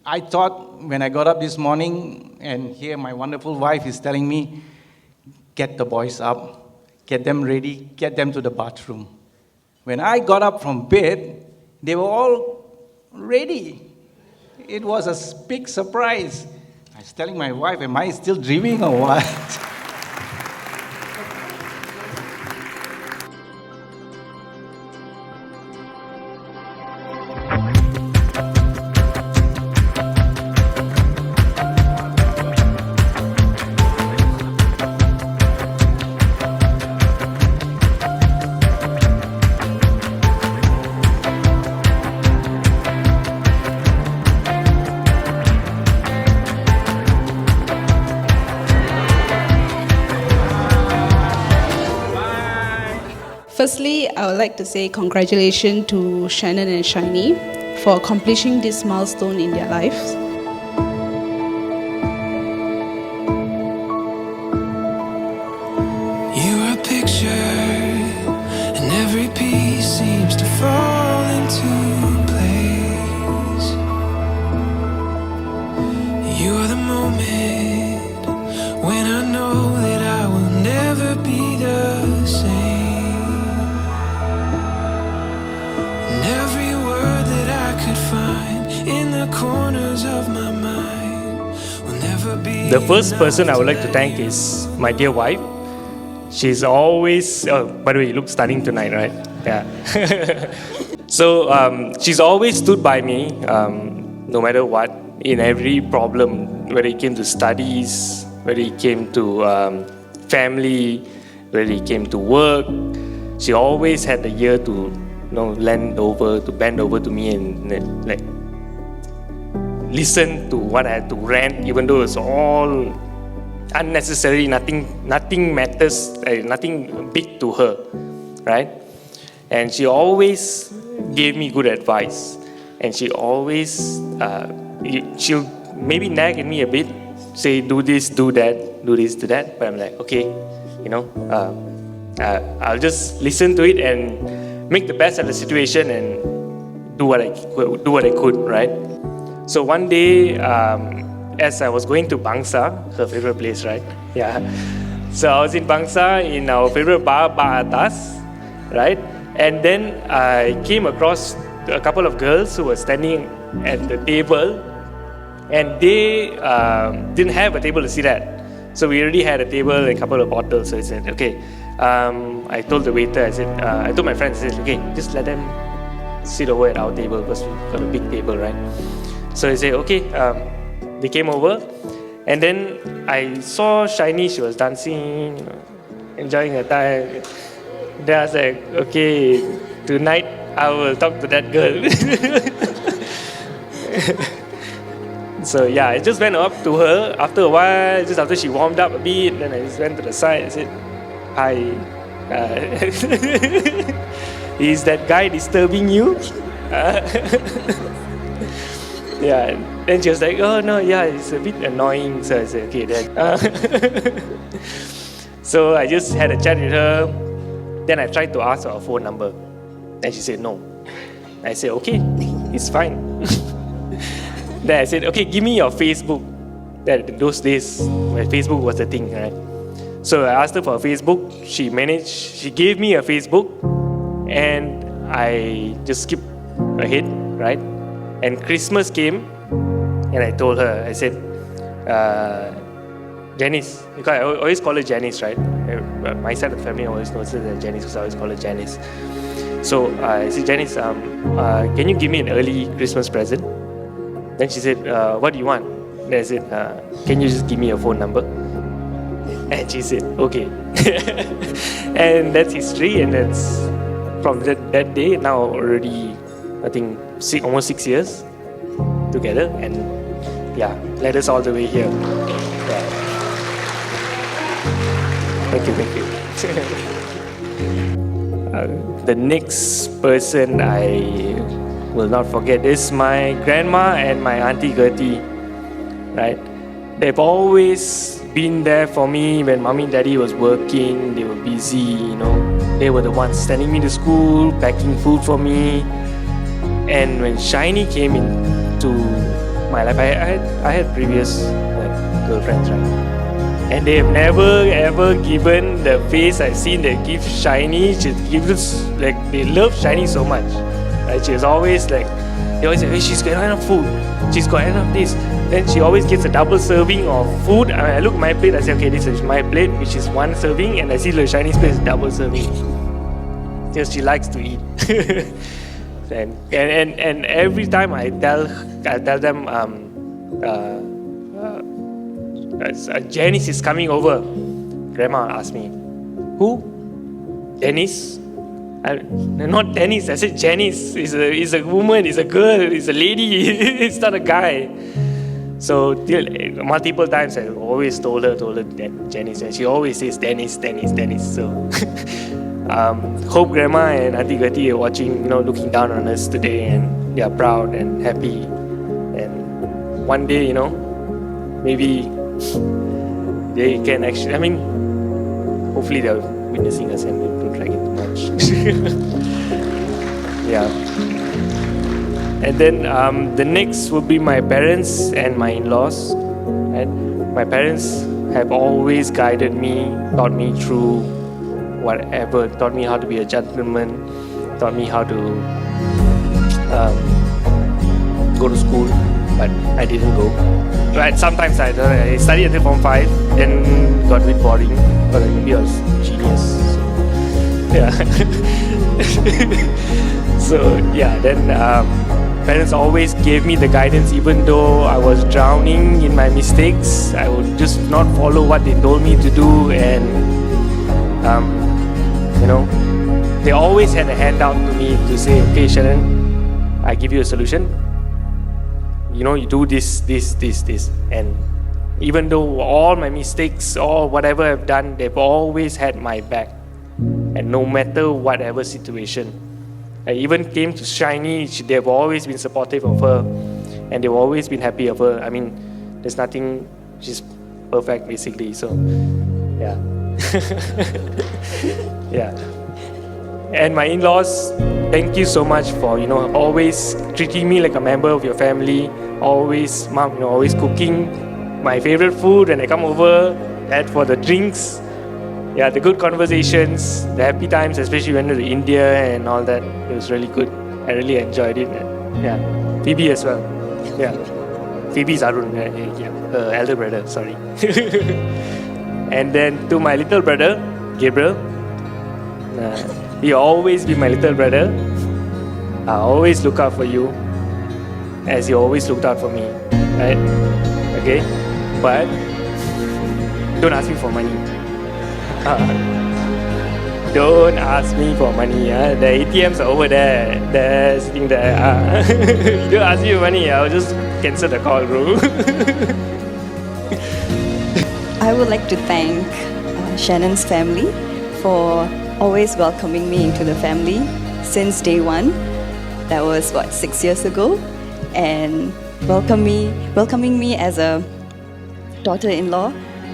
I thought when I got up this morning and here my wonderful wife is telling me, get the boys up, get them ready, get them to the bathroom. When I got up from bed, they were all ready. It was a big surprise. I was telling my wife, am I still dreaming or what? Firstly, I would like to say congratulations to Shannan and Shiny for accomplishing this milestone in their lives. You are a picture, and every piece seems to fall into place. You are the moment when I know that I will never be the same. And every word that I could find in the corners of my mind will never be. The first person I would like to thank is my dear wife. She's always, by the way, you look stunning tonight, right? Yeah. So she's always stood by me, no matter what, in every problem, whether it came to studies, whether it came to family, whether it came to work. She always had the ear to, bend over to me and like listen to what I had to rant, even though it's all unnecessary, nothing matters, nothing big to her, right? And she always gave me good advice, and she always she'll maybe nag at me a bit, say do this, do that, do this, do that, but I'm like, okay, I'll just listen to it and make the best of the situation and do what I could, right? So one day, as I was going to Bangsa, her favorite place, right? Yeah. So I was in Bangsa in our favorite bar Atas, right? And then I came across a couple of girls who were standing at the table, and they didn't have a table to sit at. So we already had a table and a couple of bottles. So I said, okay. I told the waiter, I told my friends, I said, okay, just let them sit over at our table because we've got a big table, right? So I said, okay. They came over, and then I saw Shiny. She was dancing, enjoying her time. Then I was like, okay, tonight I will talk to that girl. So yeah, I just went up to her after a while, just after she warmed up a bit. Then I just went to the side and said, hi. Is that guy disturbing you? Yeah, then she was like, oh no, yeah, it's a bit annoying. So I said, okay then. So I just had a chat with her. Then I tried to ask her phone number. And she said no. I said, okay, it's fine. Then I said, okay, give me your Facebook. That those days, when Facebook was the thing, right? So I asked her for a Facebook. She gave me a Facebook. And I just skipped ahead, right? And Christmas came, and I told her, I said, Janice, because I always call her Janice, right? My side of the family always knows her as Janice, because I always call her Janice. So I said, Janice, can you give me an early Christmas present? Then she said, what do you want? Then I said, can you just give me your phone number? And she said, okay. And that's history, and that's from that day, now already, I think, almost 6 years together, and yeah, led us all the way here. Yeah. Thank you. The next person I will not forget is my grandma and my auntie Gertie, right? They've always been there for me when mommy and daddy was working. They were busy, They were the ones sending me to school, packing food for me. And when Shiny came into my life, I had previous girlfriends, right? And they have never ever given the face I've seen they give Shiny. She gives like they love Shiny so much. Right? She's always like they always say, hey, she's got enough food, she's got enough this. Then she always gets a double serving of food. I look at my plate, I say, okay, this is my plate, which is one serving, and I see the Shiny's plate is double serving. Because she likes to eat. and every time I tell them Janice is coming over, Grandma asked me, who? Dennis? Not Dennis, I said Janice. Is a woman, is a girl, is a lady, it's not a guy. So multiple times I always told her that Janice, and she always says Dennis. So hope Grandma and Auntie Gertie are watching, looking down on us today, and they are proud and happy. And one day, maybe they can actually, hopefully they're witnessing us and don't drag it too much. Yeah. And then the next would be my parents and my in-laws. Right? My parents have always guided me, taught me through whatever, taught me how to be a gentleman, taught me how to go to school, but I didn't go. Right, sometimes I studied until Form 5, then got a bit boring, but maybe I was genius. So yeah, then parents always gave me the guidance, even though I was drowning in my mistakes. I would just not follow what they told me to do, and they always had a handout to me to say, okay, Shannan, I give you a solution. You do this. And even though all my mistakes or whatever I've done, they've always had my back. And no matter whatever situation. I even came to Shiny, they've always been supportive of her. And they've always been happy of her. There's nothing, she's perfect basically. So, yeah. Yeah. And my in-laws, thank you so much for, always treating me like a member of your family. Always, Mom, always cooking my favorite food when I come over. That for the drinks. Yeah, the good conversations, the happy times, especially when we went to India and all that. It was really good. I really enjoyed it. Yeah. Phoebe as well. Yeah. Phoebe's Arun, elder brother, sorry. And then to my little brother, Gabriel. He always be my little brother. I always look out for you, as you always looked out for me, right? Okay, but don't ask me for money. Don't ask me for money. The ATMs are over there. They're sitting there. Don't ask me for money. I'll just cancel the call, bro. I would like to thank Shannan's family for always welcoming me into the family since day one. That was 6 years ago, and welcoming me as a daughter-in-law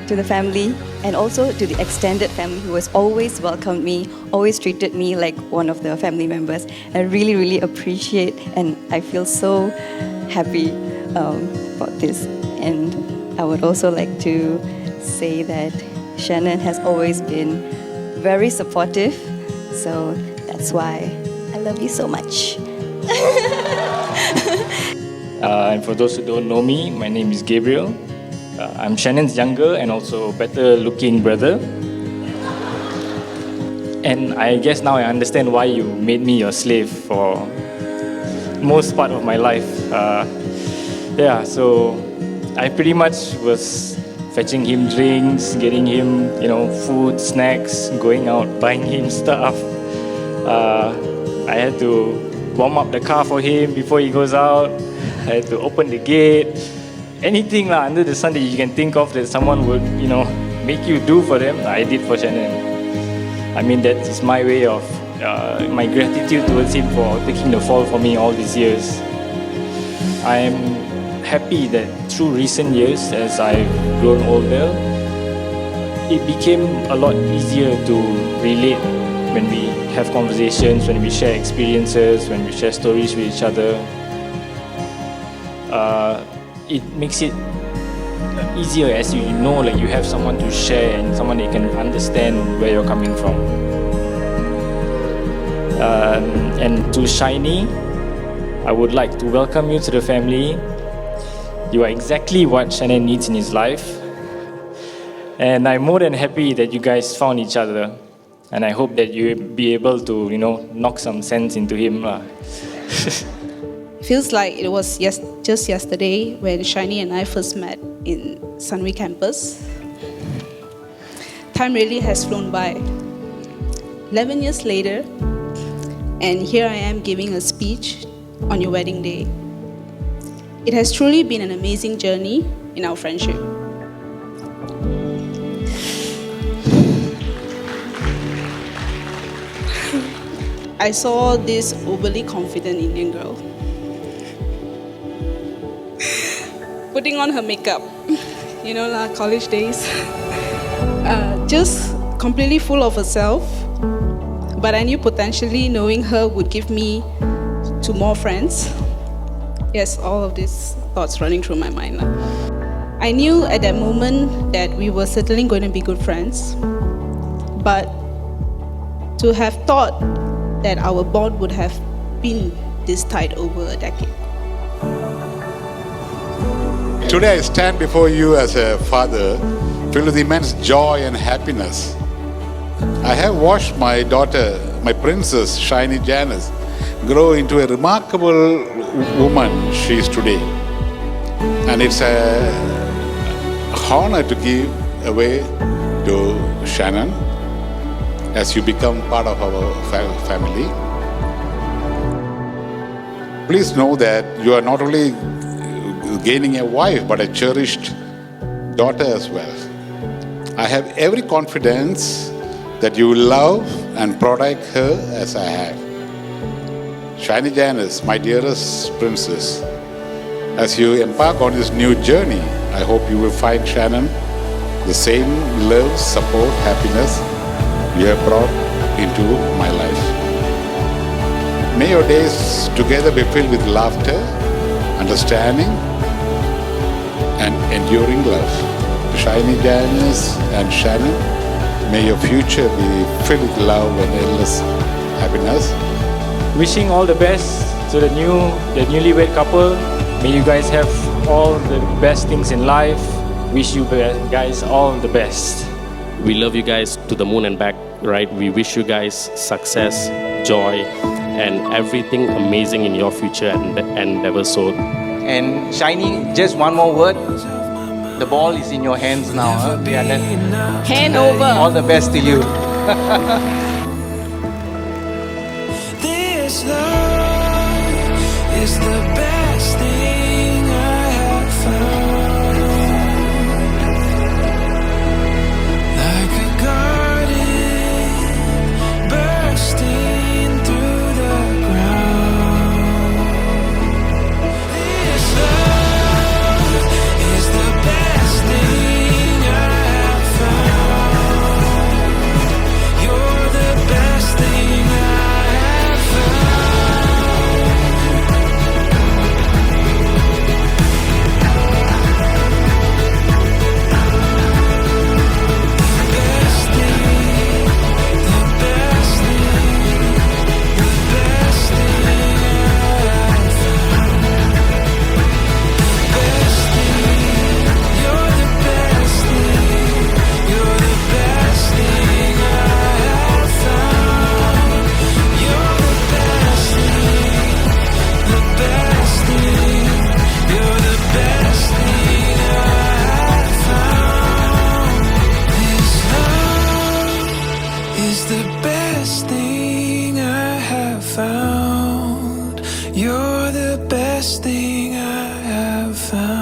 to the family, and also to the extended family who has always welcomed me, always treated me like one of the family members. I really, really appreciate, and I feel so happy about this. And I would also like to say that Shannan has always been very supportive, so that's why I love you so much. And for those who don't know me, my name is Gabriel. I'm Shannan's younger and also better looking brother. And I guess now I understand why you made me your slave for most part of my life. So I pretty much was fetching him drinks, getting him, food, snacks, going out, buying him stuff. I had to warm up the car for him before he goes out. I had to open the gate. Anything under the sun that you can think of that someone would, make you do for them, I did for Shannan. That is my way of my gratitude towards him for taking the fall for me all these years. I am happy that through recent years, as I've grown older, it became a lot easier to relate when we have conversations, when we share experiences, when we share stories with each other. it makes it easier as you know, like you have someone to share and someone that can understand where you're coming from. And to Shiny, I would like to welcome you to the family. You are exactly what Shannan needs in his life. And I'm more than happy that you guys found each other. And I hope that you'll be able to, knock some sense into him. Feels like it was just yesterday when Shiny and I first met in Sunway campus. Time really has flown by. 11 years later, and here I am giving a speech on your wedding day. It has truly been an amazing journey in our friendship. I saw this overly confident Indian girl putting on her makeup, college days, just completely full of herself. But I knew potentially knowing her would give me to more friends. Yes, all of these thoughts running through my mind. I knew at that moment that we were certainly going to be good friends, but to have thought that our bond would have been this tight over a decade. Today I stand before you as a father, filled with immense joy and happiness. I have watched my daughter, my princess, Shiny Janice, grow into a remarkable woman she is today. And it's an honor to give away to Shannan as you become part of our family. Please know that you are not only gaining a wife, but a cherished daughter as well. I have every confidence that you will love and protect her as I have. Shiny Janice, my dearest princess, as you embark on this new journey, I hope you will find Shannan the same love, support, happiness you have brought into my life. May your days together be filled with laughter, understanding, and enduring love. Shiny Janice and Shannan, may your future be filled with love and endless happiness. Wishing all the best to the newlywed couple. May you guys have all the best things in life. Wish you guys all the best. We love you guys to the moon and back, right? We wish you guys success, joy, and everything amazing in your future and endeavors. So, And Shiny, just one more word. The ball is in your hands now. Hand over. All the best to you. This love is the best thing I have found. Like a garden bursting through the ground. This love is the best thing I have found. You're the best thing I have found. Best thing, the best thing, the best thing I have found. Best thing, you're the best thing, you're the best thing I have found. You're the best thing, the best thing, you're the best thing I have found. This love is the best thing I have found. You're the best thing I have found.